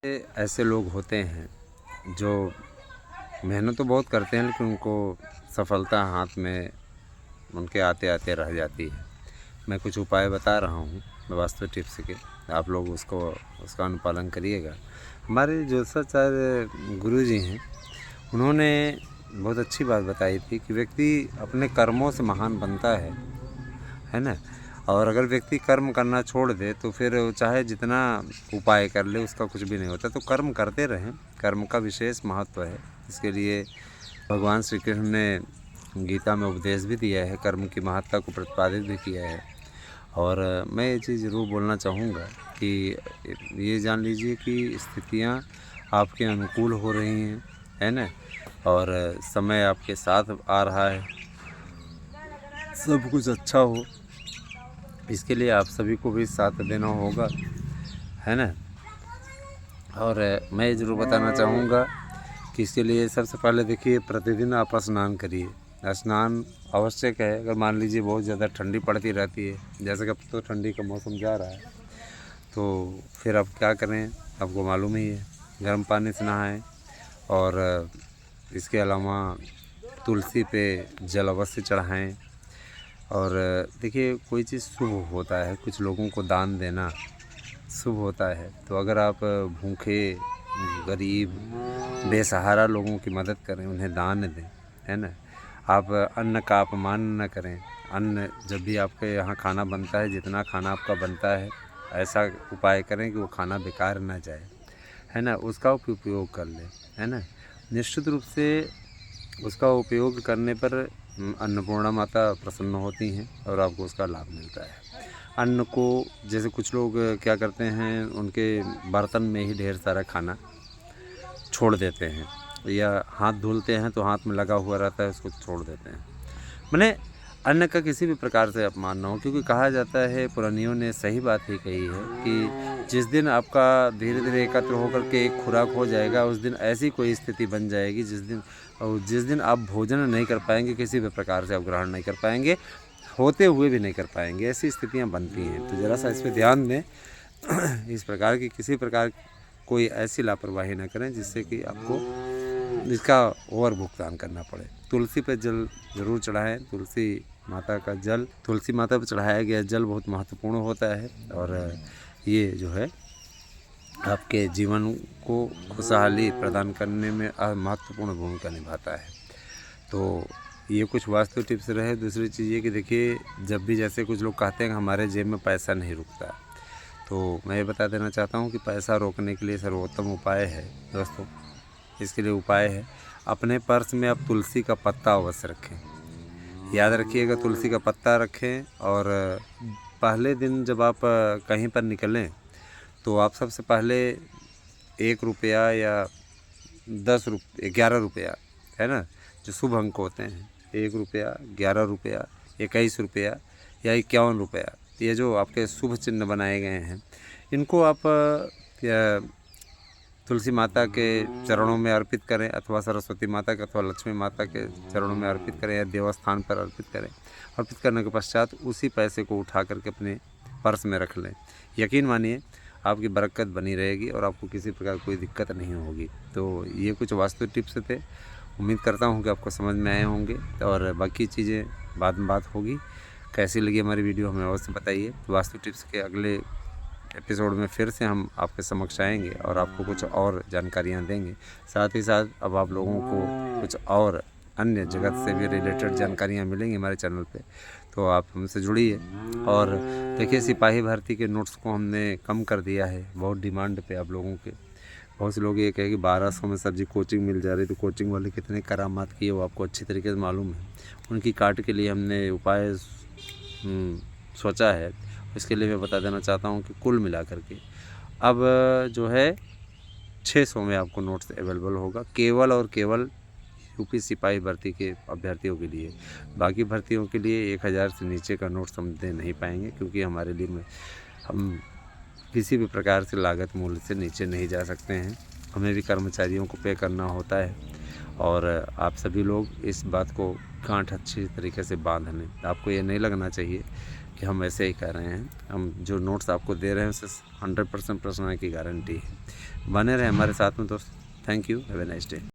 ऐसे लोग होते हैं जो मेहनत तो बहुत करते हैं लेकिन उनको सफलता हाथ में उनके आते आते रह जाती है। मैं कुछ उपाय बता रहा हूँ वास्तु टिप्स के, आप लोग उसका अनुपालन करिएगा। हमारे ज्योतिषाचार्य गुरु जी हैं, उन्होंने बहुत अच्छी बात बताई थी कि व्यक्ति अपने कर्मों से महान बनता है ना। और अगर व्यक्ति कर्म करना छोड़ दे तो फिर वो चाहे जितना उपाय कर ले उसका कुछ भी नहीं होता। तो कर्म करते रहें, कर्म का विशेष महत्व है। इसके लिए भगवान श्री कृष्ण ने गीता में उपदेश भी दिया है, कर्म की महत्ता को प्रतिपादित भी किया है। और मैं ये चीज़ ज़रूर बोलना चाहूँगा कि ये जान लीजिए कि स्थितियाँ आपके अनुकूल हो रही हैं, है ना। और समय आपके साथ आ रहा है, सब कुछ अच्छा हो, इसके लिए आप सभी को भी साथ देना होगा, है ना। और मैं ज़रूर बताना चाहूँगा कि इसके लिए सबसे पहले देखिए, प्रतिदिन आप स्नान करिए। स्नान आवश्यक है। अगर मान लीजिए बहुत ज़्यादा ठंडी पड़ती रहती है, जैसे कि अब तो ठंडी का मौसम जा रहा है, तो फिर आप क्या करें, आपको मालूम ही है, गर्म पानी से नहाएं। और इसके अलावा तुलसी पे जल अवश्य चढ़ाएं। और देखिए, कोई चीज़ शुभ होता है, कुछ लोगों को दान देना शुभ होता है। तो अगर आप भूखे, गरीब, बेसहारा लोगों की मदद करें, उन्हें दान दें, है ना। आप अन्न का अपमान न करें। अन्न जब भी आपके यहाँ खाना बनता है, जितना खाना आपका बनता है, ऐसा उपाय करें कि वो खाना बेकार ना जाए, है ना। उसका उपयोग कर लें, है ना। निश्चित रूप से उसका उपयोग करने पर अन्नपूर्णा माता प्रसन्न होती हैं और आपको उसका लाभ मिलता है। अन्न को, जैसे कुछ लोग क्या करते हैं, उनके बर्तन में ही ढेर सारा खाना छोड़ देते हैं, या हाथ धुलते हैं तो हाथ में लगा हुआ रहता है, उसको छोड़ देते हैं। माने अन्न का किसी भी प्रकार से अपमान ना हो, क्योंकि कहा जाता है, पुरानियों ने सही बात ही कही है कि जिस दिन आपका धीरे धीरे एकत्र होकर के एक खुराक हो जाएगा, उस दिन ऐसी कोई स्थिति बन जाएगी जिस दिन आप भोजन नहीं कर पाएंगे, किसी भी प्रकार से आप ग्रहण नहीं कर पाएंगे, होते हुए भी नहीं कर पाएंगे, ऐसी स्थितियाँ बनती हैं। तो ज़रा सा इस पर ध्यान दें। इस प्रकार की किसी प्रकार कोई ऐसी लापरवाही ना करें जिससे कि आपको इसका और भुगतान करना पड़े। तुलसी पे जल ज़रूर चढ़ाएं। तुलसी माता पर चढ़ाया गया जल बहुत महत्वपूर्ण होता है, और ये जो है आपके जीवन को खुशहाली प्रदान करने में महत्वपूर्ण भूमिका निभाता है। तो ये कुछ वास्तु टिप्स रहे। दूसरी चीज़ ये कि देखिए, जब भी जैसे कुछ लोग कहते हैं कि हमारे जेब में पैसा नहीं रुकता, तो मैं ये बता देना चाहता हूँ कि पैसा रोकने के लिए सर्वोत्तम उपाय है दोस्तों। इसके लिए उपाय है, अपने पर्स में आप तुलसी का पत्ता अवश्य रखें। याद रखिएगा, तुलसी का पत्ता रखें। और पहले दिन जब आप कहीं पर निकलें तो आप सबसे पहले 1 रुपया या 11 रुपया, है ना, जो शुभ अंक होते हैं, 1 रुपया, 11 रुपया, 21 रुपया या 51 रुपया, ये जो आपके शुभ चिन्ह बनाए गए हैं, इनको आप तुलसी माता के चरणों में अर्पित करें, अथवा सरस्वती माता के अथवा लक्ष्मी माता के चरणों में अर्पित करें, या देवस्थान पर अर्पित करें। अर्पित करने के पश्चात उसी पैसे को उठा करके अपने पर्स में रख लें। यकीन मानिए, आपकी बरकत बनी रहेगी और आपको किसी प्रकार कोई दिक्कत नहीं होगी। तो ये कुछ वास्तु टिप्स थे। उम्मीद करता हूँ कि आपको समझ में आए होंगे, और बाकी चीज़ें बाद में बात होगी। कैसी लगी हमारी वीडियो हमें अवश्य बताइए। वास्तु टिप्स के अगले एपिसोड में फिर से हम आपके समक्ष आएंगे और आपको कुछ और जानकारियाँ देंगे। साथ ही साथ अब आप लोगों को कुछ और अन्य जगत से भी रिलेटेड जानकारियाँ मिलेंगी हमारे चैनल पे, तो आप हमसे जुड़िए। और देखिए, सिपाही भर्ती के नोट्स को हमने कम कर दिया है, बहुत डिमांड पे आप लोगों के। बहुत से लोग ये कहे कि 1200 में सब्जी कोचिंग मिल जा रही, तो कोचिंग वाले कितने करामात किए वो आपको अच्छी तरीके से मालूम है। उनकी काट के लिए हमने उपाय सोचा है। इसके लिए मैं बता देना चाहता हूँ कि कुल मिला करके अब जो है 600 में आपको नोट्स अवेलेबल होगा, केवल और केवल यूपी सिपाही भर्ती के अभ्यर्थियों के लिए। बाकी भर्तियों के लिए 1000 से नीचे का नोट्स हम दे नहीं पाएंगे, क्योंकि हमारे लिए हम किसी भी प्रकार से लागत मूल्य से नीचे नहीं जा सकते हैं। हमें भी कर्मचारियों को पे करना होता है, और आप सभी लोग इस बात को गांठ अच्छी तरीके से बांध लें। आपको ये नहीं लगना चाहिए कि हम वैसे ही कर रहे हैं। हम जो नोट्स आपको दे रहे हैं उससे 100% प्रश्न की गारंटी है। बने रहे हमारे साथ में दोस्त। Thank you, have a nice day.